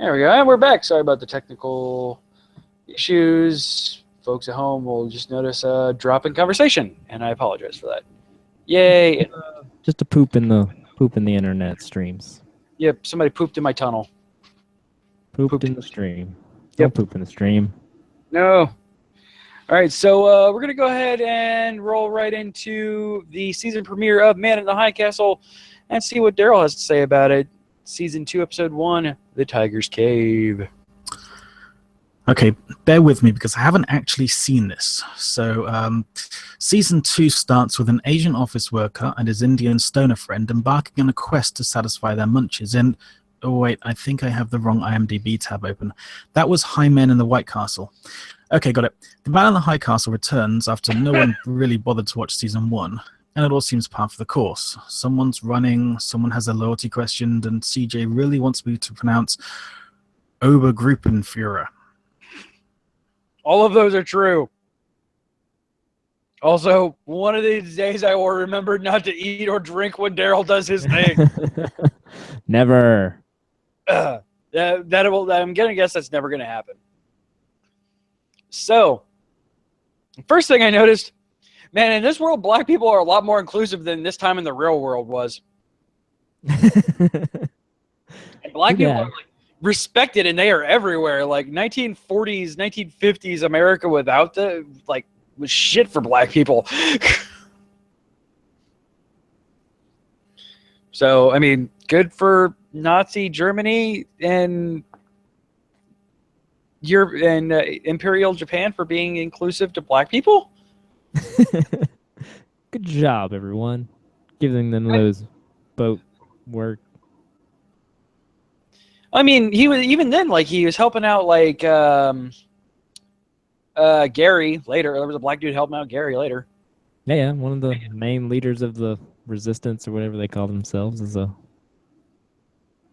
There we go. And we're back. Sorry about the technical issues. Folks at home will just notice a drop in conversation, and I apologize for that. Yay. Just a poop in the internet streams. Yep, somebody pooped in my tunnel. Pooped in the stream. Yep. Don't poop in the stream. No. All right, so we're going to go ahead and roll right into the season premiere of Man in the High Castle and see what Daryl has to say about it. Season 2, Episode 1, The Tiger's Cave. Okay, bear with me because I haven't actually seen this. So, Season 2 starts with an Asian office worker and his Indian stoner friend embarking on a quest to satisfy their munches in... Oh, wait, I think I have the wrong IMDb tab open. That was High Men in the White Castle. Okay, got it. The Man in the High Castle returns after no one really bothered to watch Season 1. And it all seems par for the course. Someone's running, someone has their loyalty questioned, and CJ really wants me to pronounce Obergruppenführer. All of those are true. Also, one of these days I will remember not to eat or drink when Daryl does his thing. Never. I'm going to guess that's never going to happen. So, first thing I noticed, man, in this world, black people are a lot more inclusive than this time in the real world was. And black people are like, respected, and they are everywhere. Like 1940s, 1950s America without the, like, was shit for black people. So, I mean, good for Nazi Germany and Europe and Imperial Japan for being inclusive to black people. Good job, everyone. Giving them those boat work. I mean, he was even then, like, he was helping out, like, Gary later. There was a black dude helping out Gary later. Yeah, one of the main leaders of the resistance or whatever they call themselves is a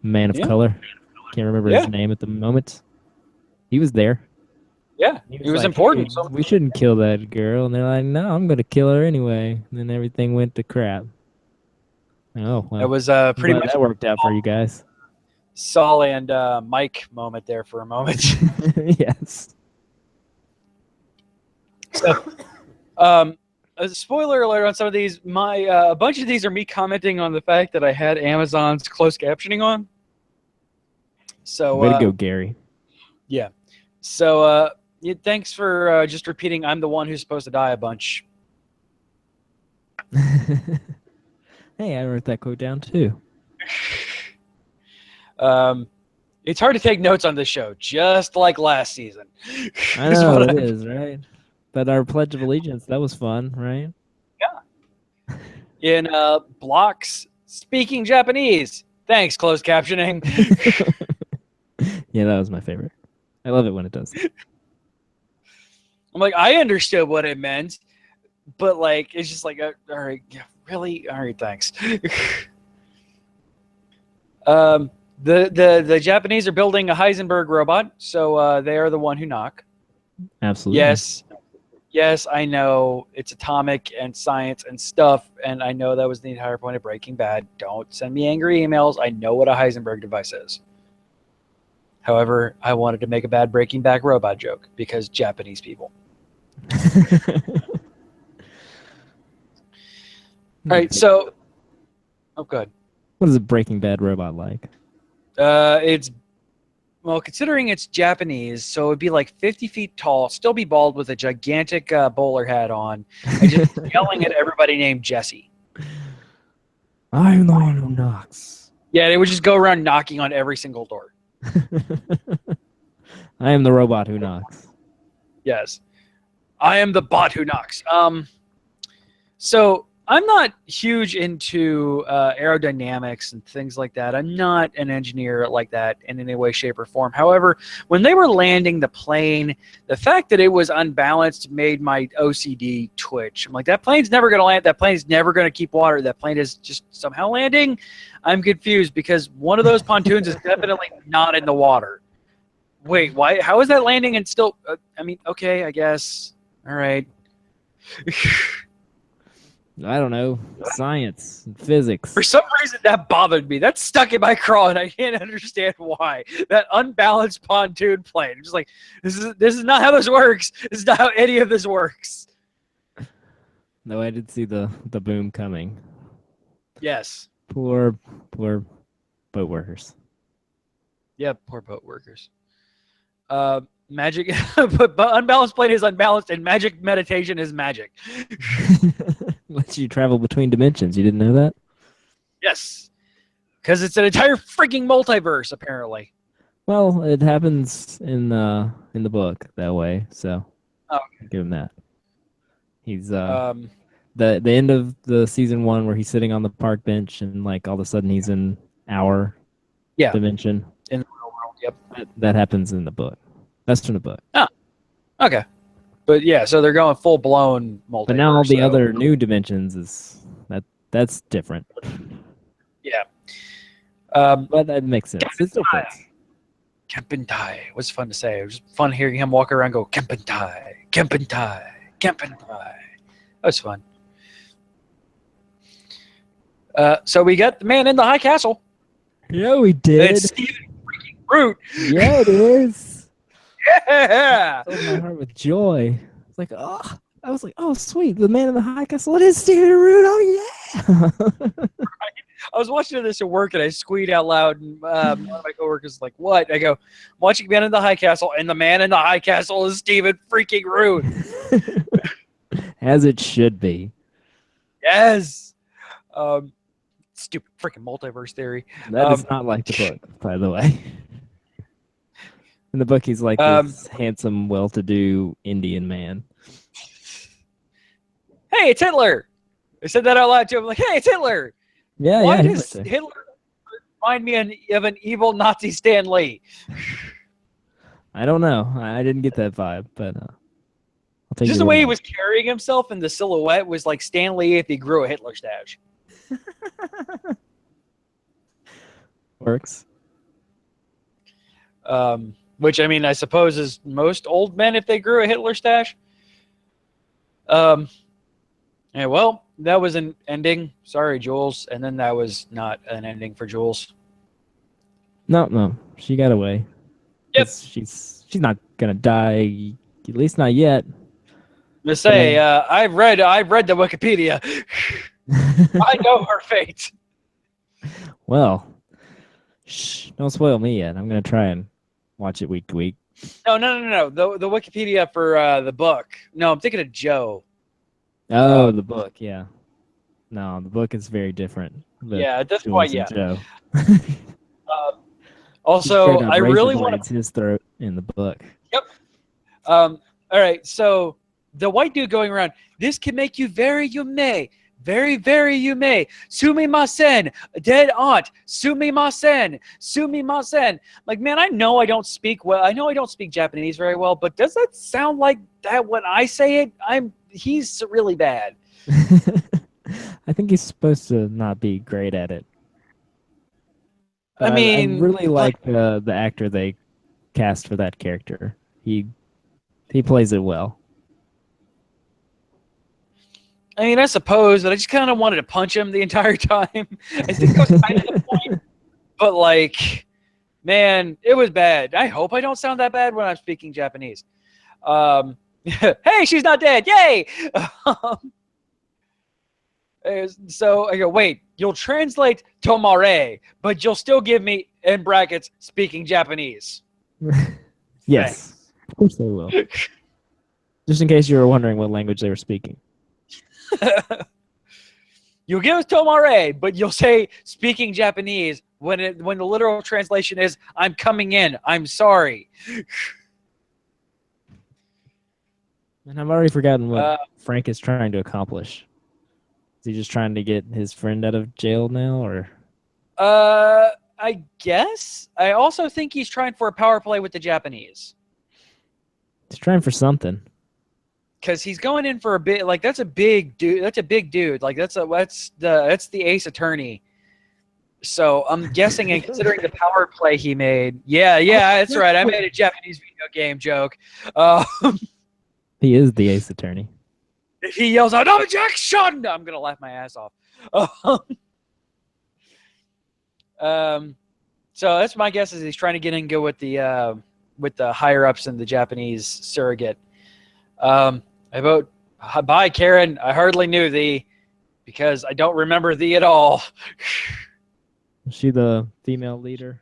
man of color. Can't remember his name at the moment. He was there. Yeah, he was like, important. Hey, we shouldn't kill that girl. And they're like, no, I'm going to kill her anyway. And then everything went to crap. Oh, well. It was pretty much that worked out for you guys. Saul and Mike moment there for a moment. Yes. So, a spoiler alert on some of these. A bunch of these are me commenting on the fact that I had Amazon's closed captioning on. So way to go, Gary. Yeah. So thanks for just repeating. I'm the one who's supposed to die a bunch. Hey, I wrote that quote down too. It's hard to take notes on this show, just like last season. I know it is, right? But our Pledge of Allegiance, that was fun, right? Yeah. In blocks speaking Japanese. Thanks, closed captioning. Yeah, that was my favorite. I love it when it does. I'm like, I understood what it meant, but like, it's just like, all right, yeah, really? All right, thanks. The Japanese are building a Heisenberg robot, so they are the one who knock. Absolutely. Yes, I know it's atomic and science and stuff, and I know that was the entire point of Breaking Bad. Don't send me angry emails. I know what a Heisenberg device is. However, I wanted to make a bad Breaking Bad robot joke because Japanese people. All right, so... Oh, good. What is a Breaking Bad robot like? It's... Well, considering it's Japanese, so it would be like 50 feet tall, still be bald with a gigantic bowler hat on, and just yelling at everybody named Jesse. I'm the one who knocks. Yeah, they would just go around knocking on every single door. I am the robot who knocks. Yes. I am the bot who knocks. So I'm not huge into aerodynamics and things like that. I'm not an engineer like that in any way, shape, or form. However, when they were landing the plane, the fact that it was unbalanced made my OCD twitch. I'm like, that plane's never going to land. That plane's never going to keep water. That plane is just somehow landing. I'm confused because one of those pontoons is definitely not in the water. Wait, why? How is that landing and still... I mean, okay, I guess. All right. I don't know, science, and physics. For some reason, that bothered me. That stuck in my craw, and I can't understand why. That unbalanced pontoon plane. I'm just like, this is not how this works. This is not how any of this works. No, I did see the boom coming. Yes. Poor boat workers. Yeah, poor boat workers. Magic, but unbalanced plane is unbalanced, and magic meditation is magic. Lets you travel between dimensions. You didn't know that? Yes, because it's an entire freaking multiverse, apparently. Well, it happens in the book that way, so give him that. He's the end of the season 1 where he's sitting on the park bench and like all of a sudden he's in our dimension. In the real world, yep. That happens in the book. That's from the book. Oh, okay. But yeah, so they're going full blown multiverse. But now all the other new dimensions that's different. Yeah. But that makes sense. It still fits. Kempentai. It was fun to say. It was fun hearing him walk around and go, Kempentai, Kempentai, Kempentai. That was fun. So we got the man in the high castle. Yeah, we did. It's Stephen freaking Root. Yeah, it is. Yeah. Filled my heart with joy. It's like, oh, I was like, oh, sweet. The man in the high castle. It is Stephen Root. Oh, yeah. I was watching this at work and I squeaked out loud. And one of my coworkers was like, what? I go, I'm watching Man in the High Castle, and the man in the high castle is Stephen freaking Root. As it should be. Yes. Stupid freaking multiverse theory. That is not like the book, by the way. In the book, he's like this handsome, well-to-do Indian man. Hey, it's Hitler. I said that out loud to him. I'm like, hey, it's Hitler. Yeah, Why yeah. does Hitler remind me of an evil Nazi Stan Lee? I don't know. I didn't get that vibe, but I'll take Just the way he was carrying himself and the silhouette was like Stan Lee if he grew a Hitler stash. Works. Which, I mean, I suppose is most old men if they grew a Hitler stash. Yeah, well, that was an ending. Sorry, Jules. And then that was not an ending for Jules. No. She got away. Yep. She's not gonna die, at least not yet. To say, I've read the Wikipedia. I know her fate. Well, shh, don't spoil me yet. I'm gonna try and watch it week to week. No. The Wikipedia for the book. No, I'm thinking of Joe. Oh, the book, yeah. No, the book is very different. Yeah, at this point, yeah. Joe. Also, I really want to his throat in the book. Yep. All right, so the white dude going around. This can make you very yume. Very, very yume. Sumimasen. Dead aunt. Sumimasen. Sumimasen. Like, man, I know I don't speak well. I know I don't speak Japanese very well, but does that sound like that when I say it? He's really bad. I think he's supposed to not be great at it. I mean, I really like the actor they cast for that character. He plays it well. I mean, I suppose, but I just kind of wanted to punch him the entire time. I think that was kind of the point. But, like, man, it was bad. I hope I don't sound that bad when I'm speaking Japanese. Hey, she's not dead. Yay! So I go, wait, you'll translate Tomare, but you'll still give me, in brackets, speaking Japanese. Yes. Thanks. Of course they will. Just in case you were wondering what language they were speaking. You'll give us Tomare, but you'll say speaking Japanese when the literal translation is I'm coming in. I'm sorry. And I've already forgotten what Frank is trying to accomplish. Is he just trying to get his friend out of jail now, or? I guess. I also think he's trying for a power play with the Japanese. He's trying for something. Because he's going in for a bit. Like, that's a big dude. That's a big dude. Like, that's the Ace Attorney. So I'm guessing, and considering the power play he made, yeah, that's right. I made a Japanese video game joke. He is the Ace Attorney. if he yells out objection, I'm gonna laugh my ass off. So that's my guess is he's trying to get in good with the higher ups in the Japanese surrogate. I vote bye, Karen. I hardly knew thee because I don't remember thee at all. Was she the female leader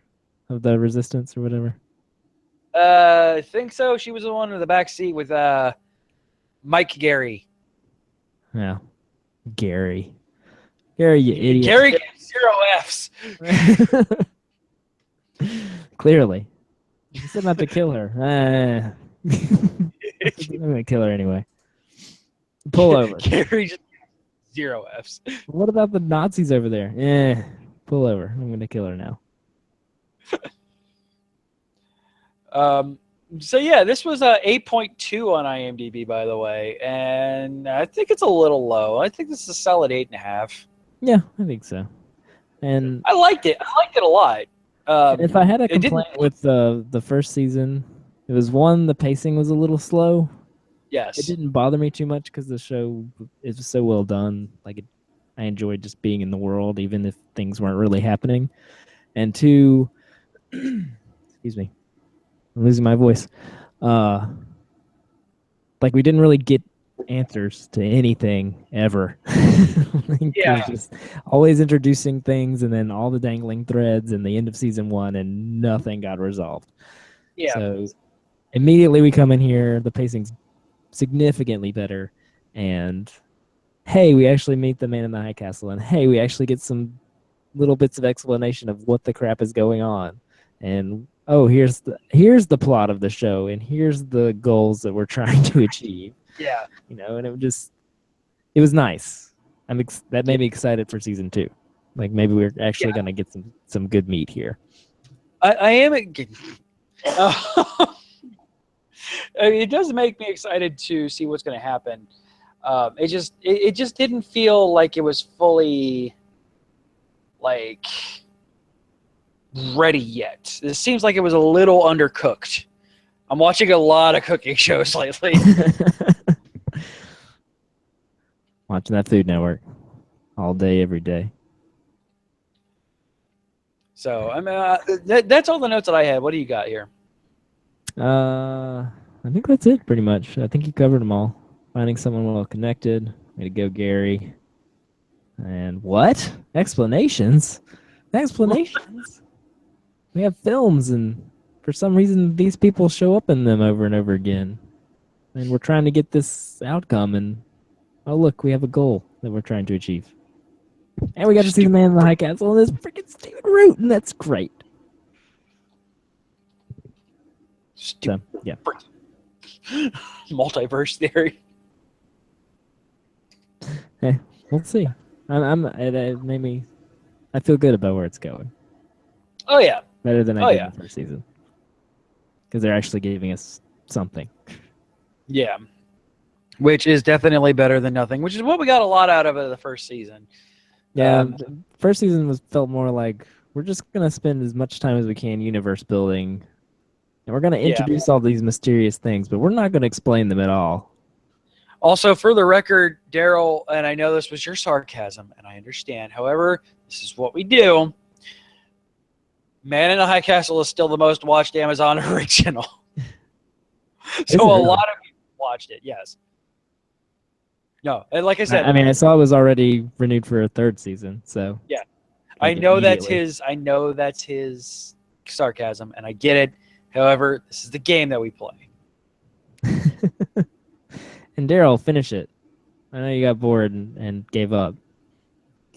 of the resistance or whatever? I think so. She was the one in the back seat with Mike Gary. Yeah, Gary, you idiot. Gary gets 0 Fs. Clearly. You said not to kill her. I'm going to kill her anyway. Pull over. Gary just 0 Fs. What about the Nazis over there? Pull over. I'm going to kill her now. So yeah, this was a 8.2 on IMDb, by the way, and I think it's a little low. I think this is a solid 8.5. Yeah, I think so. And I liked it. I liked it a lot. If I had a complaint with the first season, it was one, the pacing was a little slow. Yes. It didn't bother me too much because the show is so well done. Like I enjoyed just being in the world, even if things weren't really happening. And two, excuse me, I'm losing my voice. Like we didn't really get answers to anything ever. Yeah. Just always introducing things and then all the dangling threads in the end of season 1 and nothing got resolved. Yeah. So immediately we come in here, the pacing's significantly better, and hey, we actually meet the man in the high castle, and hey, we actually get some little bits of explanation of what the crap is going on, and oh, here's the plot of the show, and here's the goals that we're trying to achieve. Yeah. And it was nice. That made me excited for season 2. Like maybe we're actually gonna get some good meat here. I am. It does make me excited to see what's going to happen. It just didn't feel like it was fully like ready yet. It seems like it was a little undercooked. I'm watching a lot of cooking shows lately. Watching that Food Network all day, every day. So that's all the notes that I had. What do you got here? I think that's it pretty much. I think you covered them all. Finding someone well connected. Way to go, Gary. And what? Explanations? Explanations? We have films, and for some reason these people show up in them over and over again. And we're trying to get this outcome, and oh look, we have a goal that we're trying to achieve. And we got to see the man in the high castle and this freaking stupid root, and that's great. So, yeah. Multiverse theory. Hey, we'll see. It made me. I feel good about where it's going. Oh yeah. Better than I did in the first season. Because they're actually giving us something. Yeah. Which is definitely better than nothing. Which is what we got a lot out of the first season. Yeah. The first season felt more like we're just gonna spend as much time as we can universe building. And we're going to introduce all these mysterious things, but we're not going to explain them at all. Also, for the record, Daryl, and I know this was your sarcasm, and I understand. However, this is what we do. Man in the High Castle is still the most watched Amazon original. So a lot of people watched it, yes. No, and like I said, I mean, I saw it was already renewed for a 3rd season, so yeah. I know that's his sarcasm, and I get it. However, this is the game that we play. And Daryl, finish it. I know you got bored and gave up.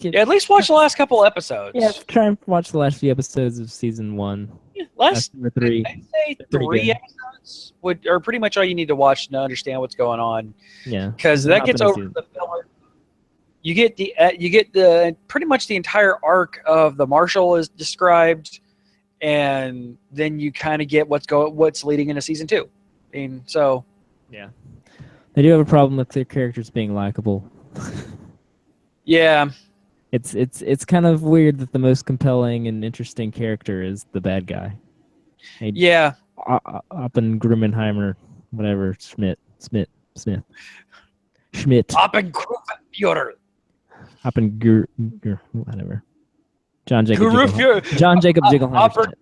At least watch the last couple episodes. Yeah, try and watch the last few episodes of season 1. Yeah, last 3. I'd say 3 episodes are pretty much all you need to watch to understand what's going on. Yeah, because that gets over the filler. You get the pretty much the entire arc of the Marshal is described. And then you kind of get what's leading into season 2. I mean, so yeah, they do have a problem with their characters being likable. Yeah, it's kind of weird that the most compelling and interesting character is the bad guy. Yeah, Oppenheimer, whatever, Smith. Schmidt. Oppengruppenführer. Whatever. John Jacob Jingleheimer.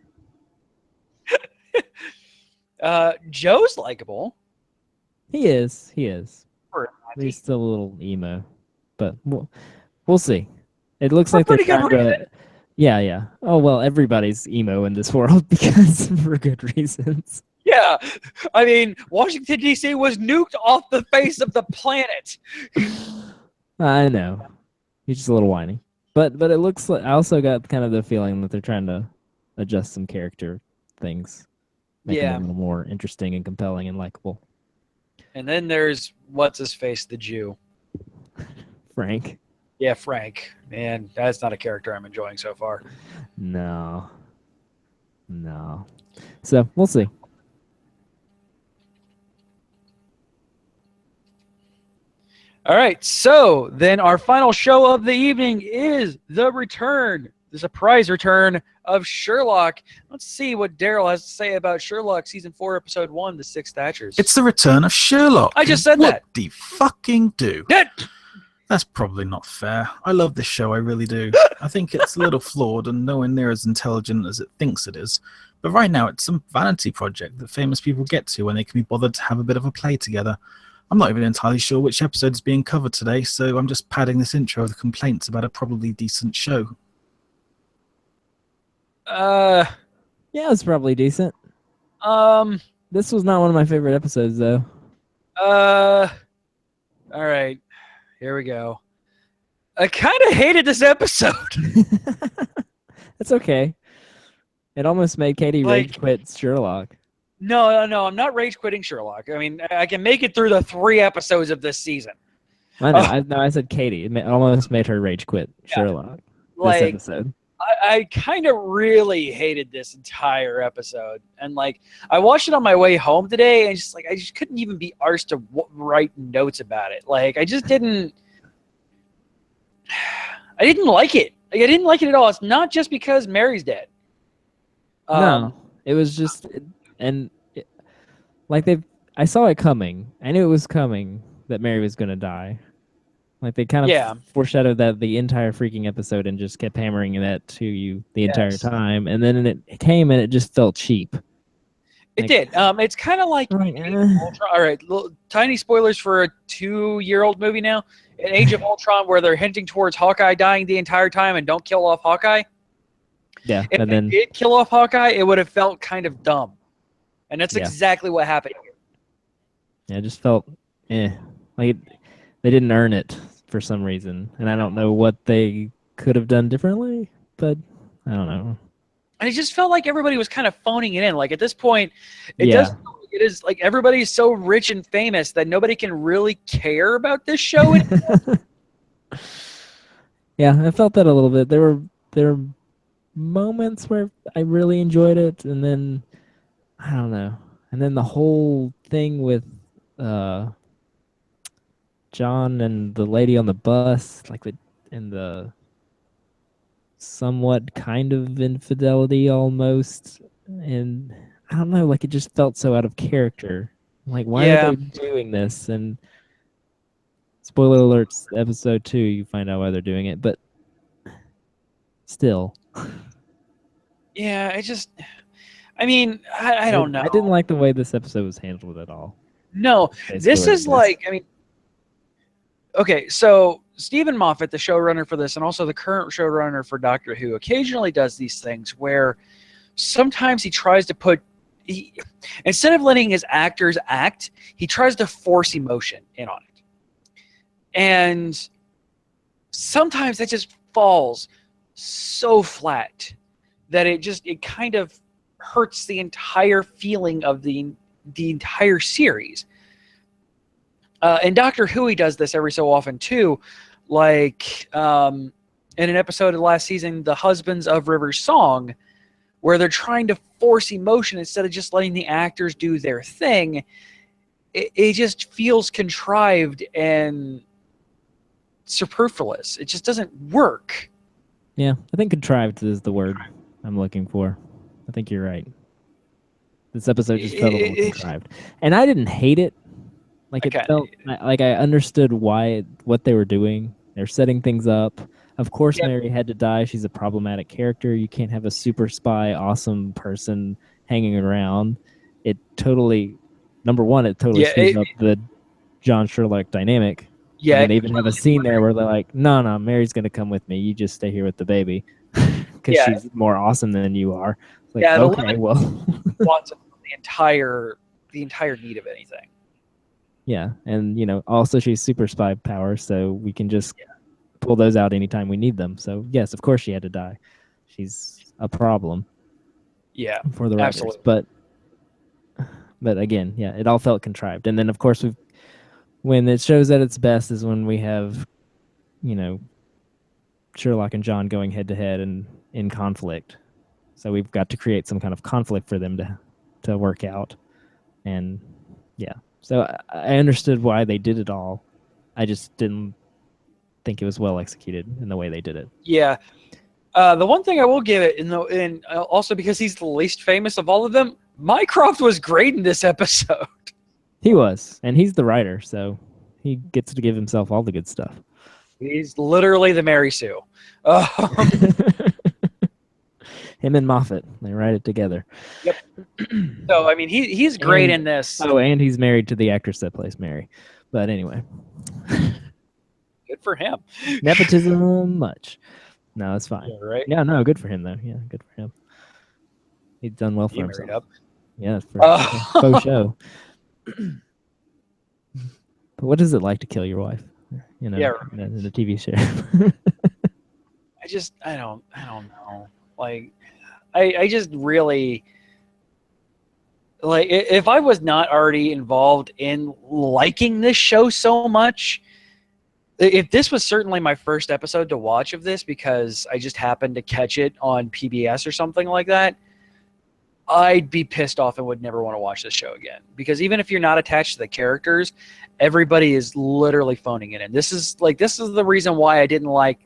Joe's likable. He is. He's still a little emo, but we'll see. It looks like they're trying to. Yeah. Oh well, everybody's emo in this world because for good reasons. Yeah, I mean, Washington D.C. was nuked off the face of the planet. I know. He's just a little whiny, but it looks like I also got kind of the feeling that they're trying to adjust some character things, make him a little more interesting and compelling and likable. And then there's what's his face, the Jew, Frank. Yeah, Frank. Man, that's not a character I'm enjoying so far. No. So we'll see. All right, so then our final show of the evening is the surprise return of Sherlock. Let's see what Daryl has to say about Sherlock Season 4, Episode 1, The Six Thatchers. It's the return of Sherlock. I just said that. What the fucking do? That's probably not fair. I love this show, I really do. I think it's a little flawed and nowhere near as intelligent as it thinks it is. But right now, it's some vanity project that famous people get to when they can be bothered to have a bit of a play together. I'm not even entirely sure which episode is being covered today, so I'm just padding this intro with complaints about a probably decent show. Yeah, it's probably decent. This was not one of my favorite episodes, though. All right. Here we go. I kind of hated this episode. It's okay. It almost made Katie rage quit Sherlock. No. I'm not rage quitting Sherlock. I mean, I can make it through the 3 episodes of this season. I know. I said Katie. It almost made her rage quit Sherlock. This episode. I kind of really hated this entire episode, and I watched it on my way home today, and I just couldn't even be arsed to write notes about it. I just didn't. I didn't like it. I didn't like it at all. It's not just because Mary's dead. No, it was just, I saw it coming. I knew it was coming that Mary was gonna die. They kind of foreshadowed that the entire freaking episode and just kept hammering that to you the entire time. And then it came and it just felt cheap. It did. It's kind of like all right, little, tiny spoilers for a 2-year-old movie now. In Age of Ultron, where they're hinting towards Hawkeye dying the entire time and don't kill off Hawkeye. Yeah. If they did kill off Hawkeye, it would have felt kind of dumb. And that's exactly what happened here. Yeah, it just felt they didn't earn it for some reason, and I don't know what they could have done differently, but I don't know. And it just felt like everybody was kind of phoning it in. At this point, it is everybody's so rich and famous that nobody can really care about this show anymore. Yeah, I felt that a little bit. There were moments where I really enjoyed it, and then I don't know. And then the whole thing with John and the lady on the bus, and the somewhat kind of infidelity almost, and I don't know, it just felt so out of character. Why are they doing this? And spoiler alerts, episode 2, you find out why they're doing it, but still. Yeah, I mean, I don't know. I didn't like the way this episode was handled at all. No, this is okay, so Stephen Moffat, the showrunner for this, and also the current showrunner for Doctor Who, occasionally does these things where sometimes he tries to instead of letting his actors act, he tries to force emotion in on it. And sometimes that just falls so flat that it kind of hurts the entire feeling of the entire series. And Doctor Who, he does this every so often too, in an episode of last season, The Husbands of River's Song, where they're trying to force emotion instead of just letting the actors do their thing. It just feels contrived and superfluous. It just doesn't work. Yeah, I think contrived is the word I'm looking for. I think you're right. This episode just felt a little contrived. And I didn't hate it. Like it felt like I understood what they were doing. They're setting things up. Of course, Mary had to die. She's a problematic character. You can't have a super spy, awesome person hanging around. It totally, number one, it totally screws up the John Sherlock dynamic. Yeah, and they even have a scene there where they're like, "No, Mary's gonna come with me. You just stay here with the baby, because she's more awesome than you are." Like, okay, well, wants the entire need of anything. Yeah, and also she's super spy power, so we can just pull those out anytime we need them. So yes, of course she had to die. She's a problem. Yeah, for the writers. Absolutely. But again, it all felt contrived. And then of course when it shows at its best is when we have, Sherlock and John going head to head and in conflict. So we've got to create some kind of conflict for them to work out. And so I understood why they did it all. I just didn't think it was well executed in the way they did it. Yeah. The one thing I will give it, and also because he's the least famous of all of them, Mycroft was great in this episode. He was, and he's the writer, so he gets to give himself all the good stuff. He's literally the Mary Sue. Him and Moffat, they write it together. Yep. So I mean, he's great in this. Oh, and he's married to the actress that plays Mary. But anyway, good for him. Nepotism, much. No, it's fine. Yeah, right? Yeah, no, good for him though. Yeah, good for him. He's done well for himself. Up. Yeah, for faux show. But what is it like to kill your wife? In a TV show. I don't know. Like, I just really, like, if I was not already involved in liking this show so much, if this was certainly my first episode to watch of this because I just happened to catch it on PBS or something like that, I'd be pissed off and would never want to watch this show again. Because even if you're not attached to the characters, everybody is literally phoning it in. This is the reason why I didn't like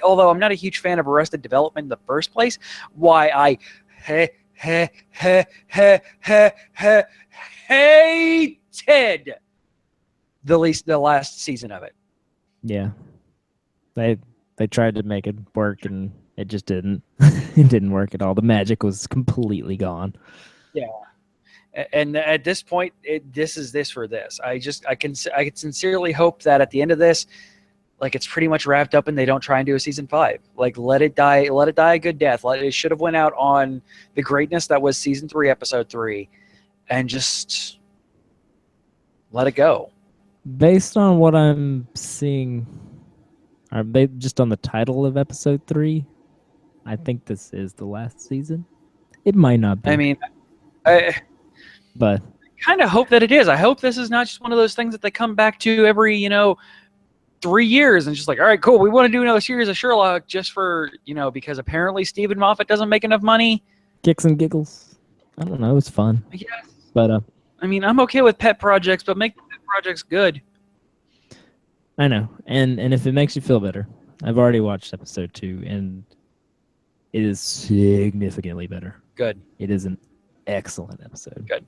although I'm not a huge fan of Arrested Development in the first place, why I hated the last season of it. Yeah. They tried to make it work and it just didn't. It didn't work at all. The magic was completely gone. Yeah. And at this point, this is this for this. I can sincerely hope that at the end of this, like, it's pretty much wrapped up and they don't try and do a season 5. Like, let it die a good death. It should have went out on the greatness that was season 3, episode 3, and just let it go. Based on what I'm seeing, just on the title of episode 3, I think this is the last season. It might not be. I mean, but I kind of hope that it is. I hope this is not just one of those things that they come back to every, 3 years and just like, all right, cool, we want to do another series of Sherlock just for, because apparently Stephen Moffat doesn't make enough money. Kicks and giggles. I don't know. It's fun. I guess. But I mean, I'm okay with pet projects, but make the pet projects good. I know. And if it makes you feel better, I've already watched episode 2 and it is significantly better. Good. It is an excellent episode. Good.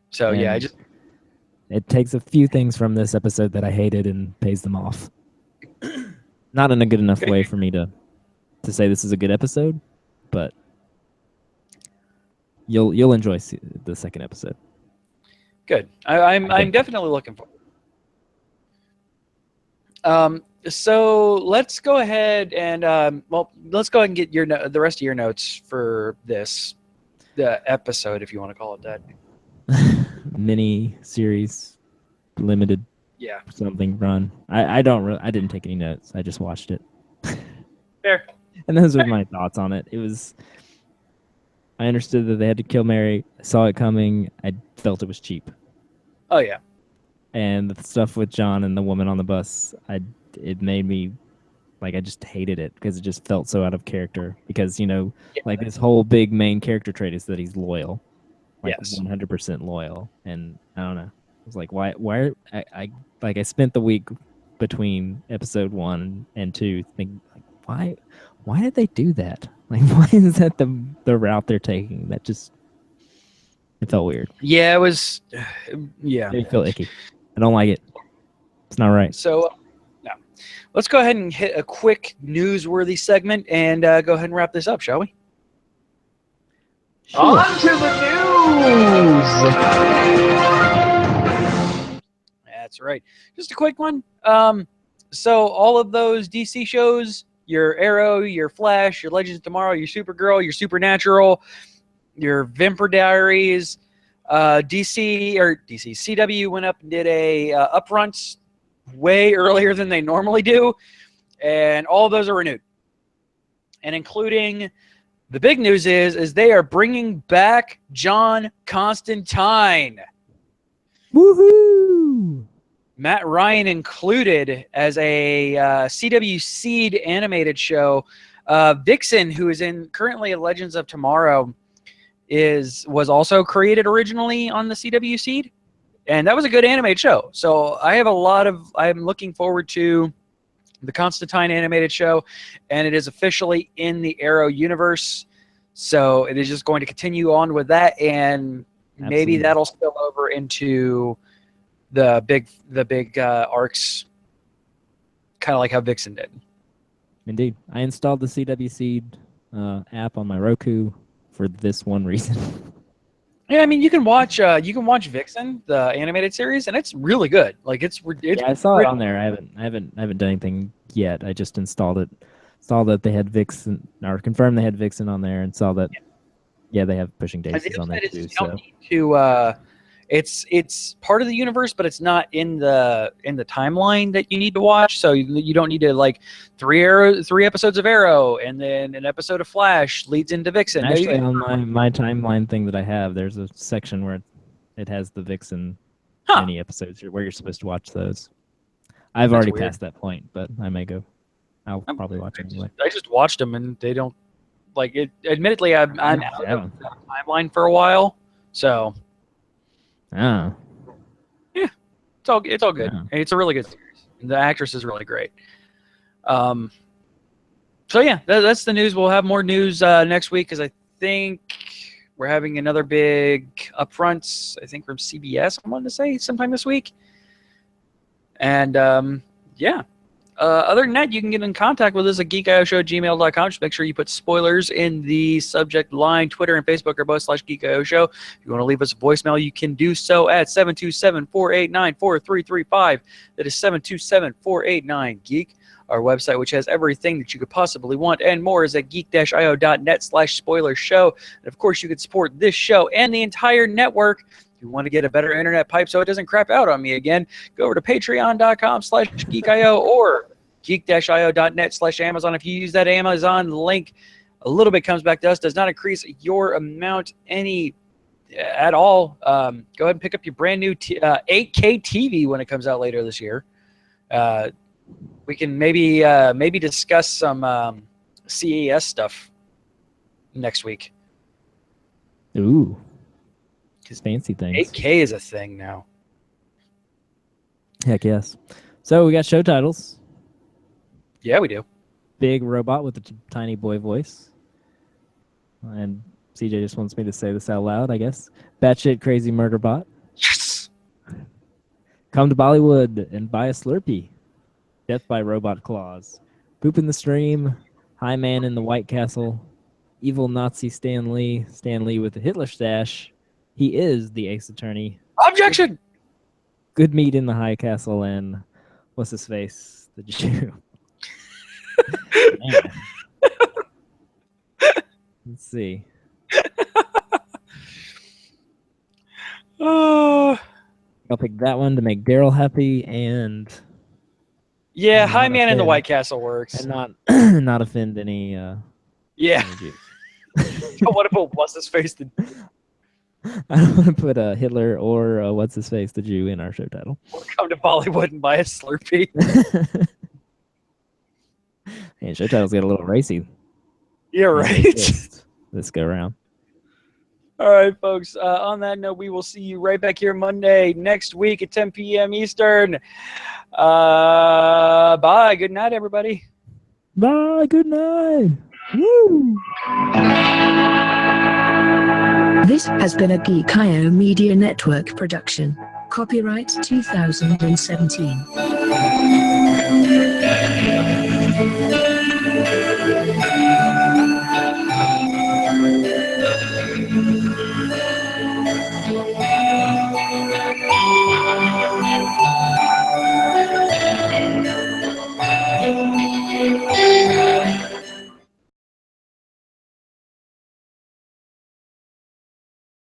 So and it takes a few things from this episode that I hated and pays them off. Not in a good enough way for me to say this is a good episode, but you'll enjoy the second episode. Good. I'm definitely looking forward. So let's go ahead and let's go ahead and get the rest of your notes for the episode, if you want to call it that. Mini series, limited, something run. I didn't take any notes. I just watched it. Fair. And those were my thoughts on it. I understood that they had to kill Mary. I saw it coming. I felt it was cheap. Oh yeah. And the stuff with John and the woman on the bus, it made me, like, I just hated it because it just felt so out of character. Because like this whole big main character trait is that he's loyal. Like 100% loyal, and I don't know. I was like, why? I spent the week between episode 1 and 2 thinking, like, why did they do that? Like, why is that the route they're taking? That just, it felt weird. Yeah, it was. Yeah, it felt icky. I don't like it. It's not right. So, no. Let's go ahead and hit a quick newsworthy segment and go ahead and wrap this up, shall we? Sure. On to the news! That's right. Just a quick one. So all of those DC shows, your Arrow, your Flash, your Legends of Tomorrow, your Supergirl, your Supernatural, your Vampire Diaries, CW went up and did a upfront way earlier than they normally do, and all of those are renewed. And including the big news is they are bringing back John Constantine. Woohoo! Matt Ryan included as a CW Seed animated show. Vixen, who is in currently in Legends of Tomorrow, was also created originally on the CW Seed, and that was a good animated show. So I'm looking forward to the Constantine animated show, and it is officially in the Arrow universe. So it is just going to continue on with that, and maybe that'll spill over into the big arcs, kind of like how Vixen did. Indeed. I installed the CW Seed app on my Roku for this one reason. Yeah, I mean, you can watch Vixen, the animated series, and it's really good. Like it's yeah, I saw it on there. I haven't done anything yet. I just installed it. Saw that they had Vixen, or confirmed they had Vixen on there, and saw that they have Pushing Daisies on there too. You don't need to. It's part of the universe, but it's not in the timeline that you need to watch. So you don't need to like three episodes of Arrow and then an episode of Flash leads into Vixen. Actually, on my timeline thing that I have, there's a section where it has the Vixen mini episodes where you're supposed to watch those. I've already passed that point, but I may go. I'll probably watch them anyway. I just watched them, and they don't like it. Admittedly, I'm out of the timeline for a while, so. Yeah, it's all good. Yeah. It's a really good series. The actress is really great. So yeah, that's the news. We'll have more news next week because I think we're having another big upfront. I think from CBS. I wanted to say sometime this week. And yeah. Other than that, you can get in contact with us at geekioshow@gmail.com. Just make sure you put spoilers in the subject line. Twitter and Facebook are both /geekioshow. If you want to leave us a voicemail, you can do so at 727-489-4335. That is 727-489-GEEK. Our website, which has everything that you could possibly want and more, is at geek-io.net/spoiler-show. And of course, you can support this show and the entire network. If you want to get a better internet pipe so it doesn't crap out on me again, go over to patreon.com/geekio or geek-io.net/Amazon. If you use that Amazon link, a little bit comes back to us. Does not increase your amount at all. Go ahead and pick up your brand new 8K TV when it comes out later this year. We can maybe discuss some CES stuff next week. Ooh. Just fancy things. 8K is a thing now. Heck yes. So we got show titles. Yeah, we do. Big robot with a tiny boy voice. And CJ just wants me to say this out loud, I guess. Batshit crazy murder bot. Yes. Come to Bollywood and buy a Slurpee. Death by robot claws. Poop in the stream. High man in the White Castle. Evil Nazi Stan Lee. Stan Lee with the Hitler stash. He is the Ace Attorney. Objection! Good meat in the High Castle, and what's his face? The Jew. Let's see. I'll pick that one to make Daryl happy, and yeah, High Man in the White Castle works, and not offend any. Yeah. Any what if it was his face? I don't want to put Hitler or what's his face, the Jew, in our show title. Or come to Bollywood and buy a Slurpee. And show titles get a little racy. Yeah, right. Let's go around. All right, folks. On that note, we will see you right back here Monday next week at 10 p.m. Eastern. Bye. Good night, everybody. Bye. Good night. Woo! This has been a Geek.io Media Network production. Copyright 2017.